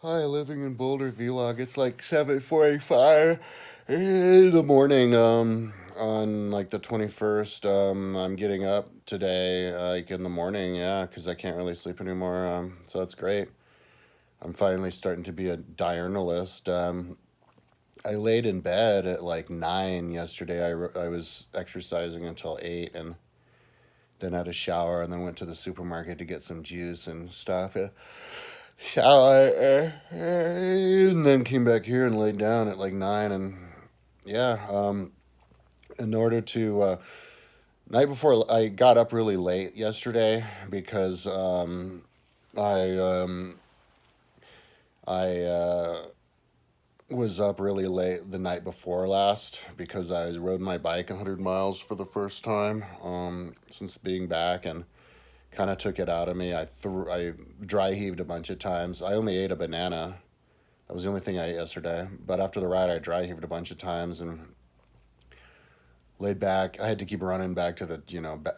Hi, living in Boulder vlog. It's like 7:45 in the morning. On like the 21st. I'm getting up today, like in the morning. Yeah, because I can't really sleep anymore. So it's great. I'm finally starting to be a diurnalist. I laid in bed at like 9 yesterday. I was exercising until 8, and then had a shower, and then went to the supermarket to get some juice and stuff. Shower, and then came back here and laid down at like 9. And yeah, in order to night before, I got up really late yesterday because I I was up really late the night before last because I rode my bike 100 miles for the first time since being back, and kind of took it out of me. I dry heaved a bunch of times. I only ate a banana. That was the only thing I ate yesterday. But after the ride, I dry heaved a bunch of times and laid back. I had to keep running back to the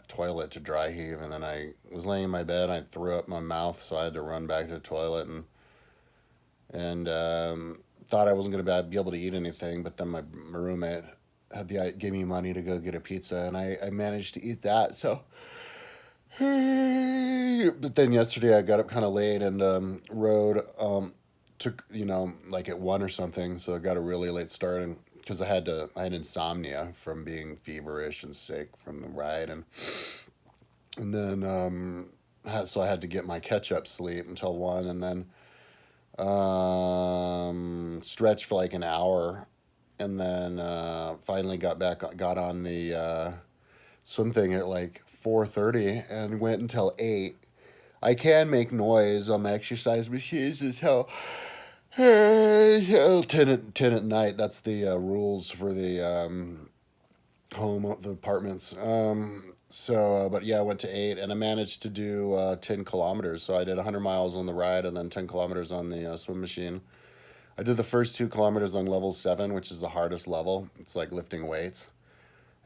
toilet to dry heave, and then I was laying in my bed. I threw up my mouth, so I had to run back to the toilet and thought I wasn't gonna be able to eat anything. But then my roommate gave me money to go get a pizza, and I managed to eat that. So, but then yesterday I got up kind of late and rode. Took like at 1 or something, so I got a really late start, and because I had insomnia from being feverish and sick from the ride, and then so I had to get my catch up sleep until 1, and then stretched for like an hour, and then finally got on the swim thing at like 4:30 and went until 8. I can make noise on my exercise machines until 10 at night. That's the rules for the the apartments. But yeah, I went to 8, and I managed to do 10 kilometers. So I did 100 miles on the ride and then 10 kilometers on the swim machine. I did the first 2 kilometers on level 7, which is the hardest level. It's like lifting weights.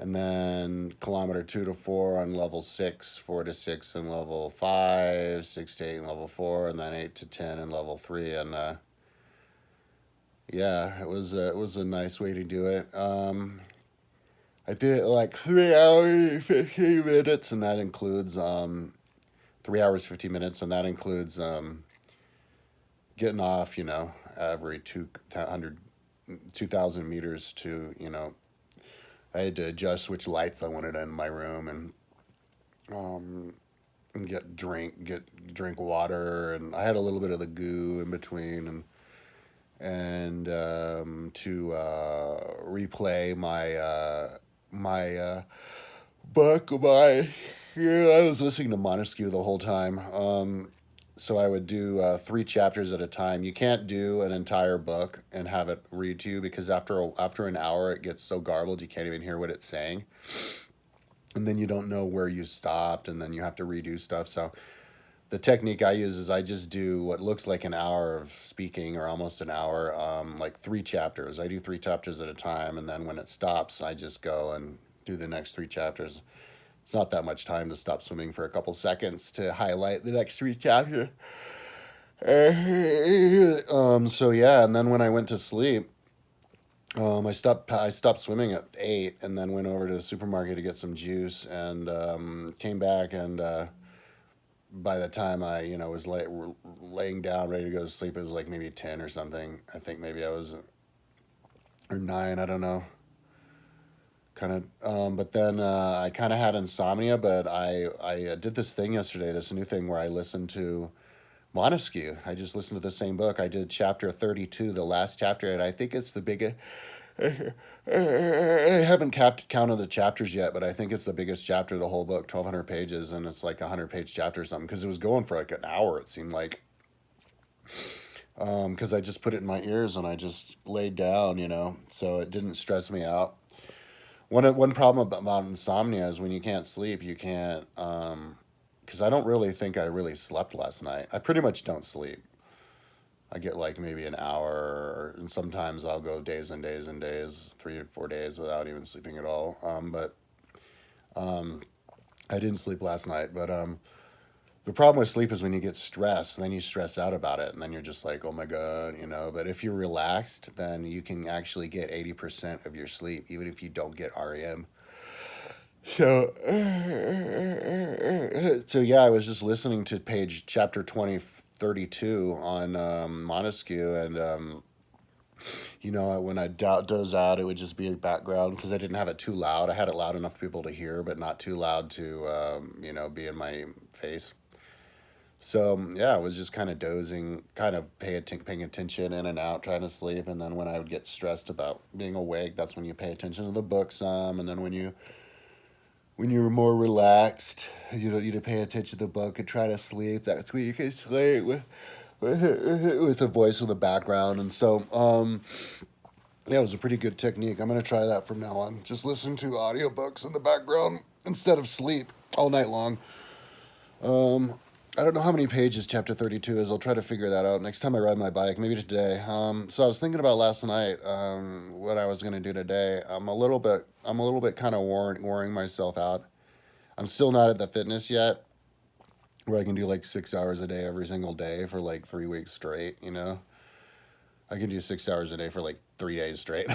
And then kilometer 2 to 4 on level 6, 4 to 6 in level 5, 6 to 8 in level 4, and then 8 to 10 in level 3. And yeah, it was a nice way to do it. I did it like 3 hours 15 minutes, and that includes 3 hours 15 minutes, and that includes getting off, every 2,000 meters to I had to adjust which lights I wanted in my room, um, and drink water, and I had a little bit of the goo in between, and to replay my book. I was listening to Montesquieu the whole time. So I would do 3 chapters at a time. You can't do an entire book and have it read to you, because after an hour it gets so garbled you can't even hear what it's saying, and then you don't know where you stopped, and then you have to redo stuff. So the technique I use is I just do what looks like an hour of speaking, or almost an hour, like 3 chapters. I do 3 chapters at a time, and then when it stops, I just go and do the next 3 chapters. It's not that much time to stop swimming for a couple seconds to highlight the next 3 chapters. So yeah, and then when I went to sleep, I stopped swimming at 8, and then went over to the supermarket to get some juice, and came back, and by the time I was laying down ready to go to sleep, it was like maybe 10 or something. I think maybe I was, or 9. I don't know. Kind of, but then I kind of had insomnia. But I did this thing yesterday, this new thing where I listened to Montesquieu. I just listened to the same book. I did chapter 32, the last chapter, and I think it's the biggest. I haven't counted the chapters yet, but I think it's the biggest chapter of the whole book, 1,200 pages, and it's like a 100-page chapter or something, because it was going for like an hour, it seemed like. Because I just put it in my ears and I just laid down, so it didn't stress me out. One problem about insomnia is when you can't sleep, you can't. Because I don't really think I really slept last night. I pretty much don't sleep. I get like maybe an hour, and sometimes I'll go days and days and days, 3 or 4 days without even sleeping at all. But I didn't sleep last night. But The problem with sleep is when you get stressed, then you stress out about it, and then you're just like, oh my God, you know. But if you're relaxed, then you can actually get 80% of your sleep, even if you don't get REM. So, so yeah, I was just listening to page chapter 2032 on Montesquieu, and when I doze out, it would just be in background because I didn't have it too loud. I had it loud enough for people to hear, but not too loud to, be in my face. So yeah, I was just kind of dozing, kind of paying attention in and out, trying to sleep. And then when I would get stressed about being awake, that's when you pay attention to the book some. And then when you're more relaxed, you don't need to pay attention to the book and try to sleep. That's when you can sleep with the voice in the background. And so yeah, it was a pretty good technique. I'm gonna try that from now on. Just listen to audiobooks in the background instead of sleep all night long. I don't know how many pages chapter 32 is. I'll try to figure that out next time I ride my bike, maybe today. So I was thinking about last night, what I was going to do today. I'm a little bit kind of worrying myself out. I'm still not at the fitness yet where I can do like 6 hours a day every single day for like 3 weeks straight, you know. I can do 6 hours a day for like 3 days straight.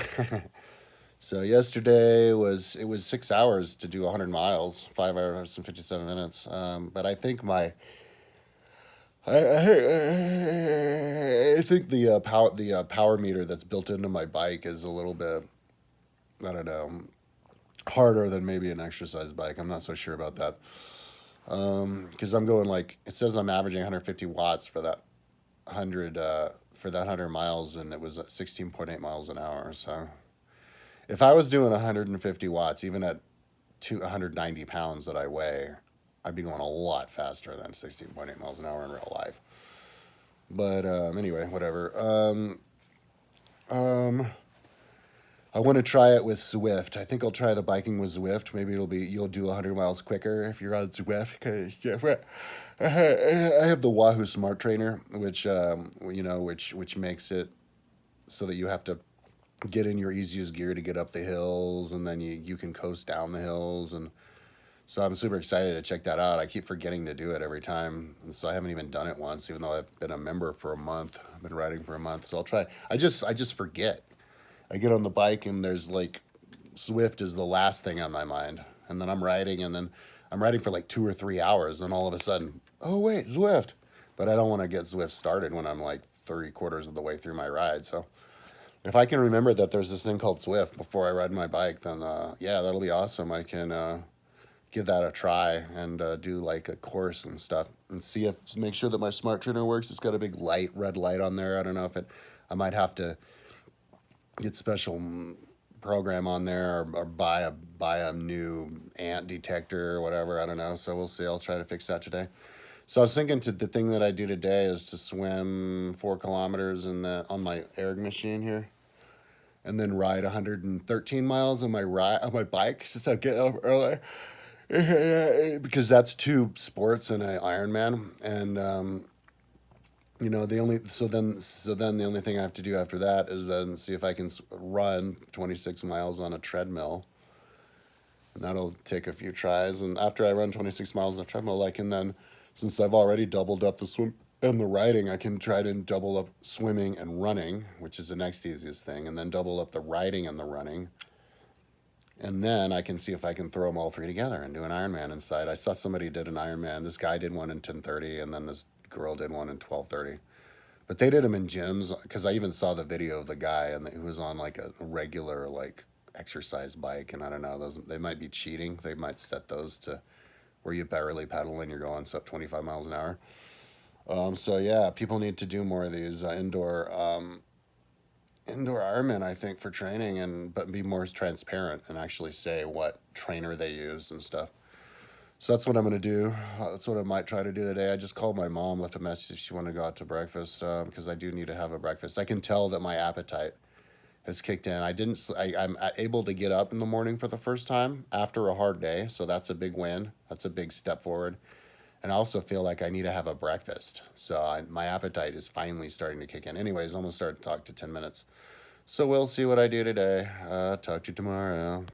So yesterday it was 6 hours to do 100 miles, 5 hours and 57 minutes. But I think I think the power meter that's built into my bike is a little bit, I don't know, harder than maybe an exercise bike. I'm not so sure about that. Because I'm going, like, it says I'm averaging 150 watts for that 100 miles, and it was at 16.8 miles an hour. So if I was doing 150 watts, even at 190 pounds that I weigh, I'd be going a lot faster than 16.8 miles an hour in real life. But anyway, whatever. I want to try it with Zwift. I think I'll try the biking with Zwift. Maybe you'll do 100 miles quicker if you're on Zwift. 'Cause, I have the Wahoo Smart Trainer, which makes it so that you have to get in your easiest gear to get up the hills, and then you can coast down the hills. And so I'm super excited to check that out. I keep forgetting to do it every time, and so I haven't even done it once, even though I've been a member for a month. I've been riding for a month, so I'll try. I just forget. I get on the bike, and there's like Zwift is the last thing on my mind, and then I'm riding for like 2 or 3 hours, and all of a sudden, oh wait, Zwift. But I don't want to get Zwift started when I'm like 3/4 of the way through my ride. So if I can remember that there's this thing called Zwift before I ride my bike, then yeah, that'll be awesome. I can give that a try and do like a course and stuff and make sure that my smart trainer works. It's got a big red light on there. I don't know if I might have to get special program on there, or buy a new ant detector or whatever. I don't know. So we'll see. I'll try to fix that today. So I was thinking the thing that I do today is to swim 4 kilometers on my erg machine here, and then ride 113 miles on my bike since I get up early. Because that's two sports and an Ironman, and the only thing I have to do after that is then see if I can run 26 miles on a treadmill, and that'll take a few tries. And after I run 26 miles on a treadmill, I can then, since I've already doubled up the swim and the riding, I can try to double up swimming and running, which is the next easiest thing, and then double up the riding and the running. And then I can see if I can throw them all three together and do an Ironman inside. I saw somebody did an Ironman. This guy did one in 10:30, and then this girl did one in 12:30. But they did them in gyms, because I even saw the video of the guy, and he was on like a regular like exercise bike. And I don't know, they might be cheating. They might set those to where you barely pedal and you're going 25 miles an hour. So yeah, people need to do more of these indoor Ironman, I think, for training, but be more transparent and actually say what trainer they use and stuff. So that's what I'm going to do. That's what I might try to do today. I just called my mom, left a message if she wanted to go out to breakfast, because I do need to have a breakfast. I can tell that my appetite has kicked in. I'm able to get up in the morning for the first time after a hard day, so that's a big win. That's a big step forward. And I also feel like I need to have a breakfast. So my appetite is finally starting to kick in. Anyways, I'm going to start to talk to 10 minutes. So we'll see what I do today. Talk to you tomorrow.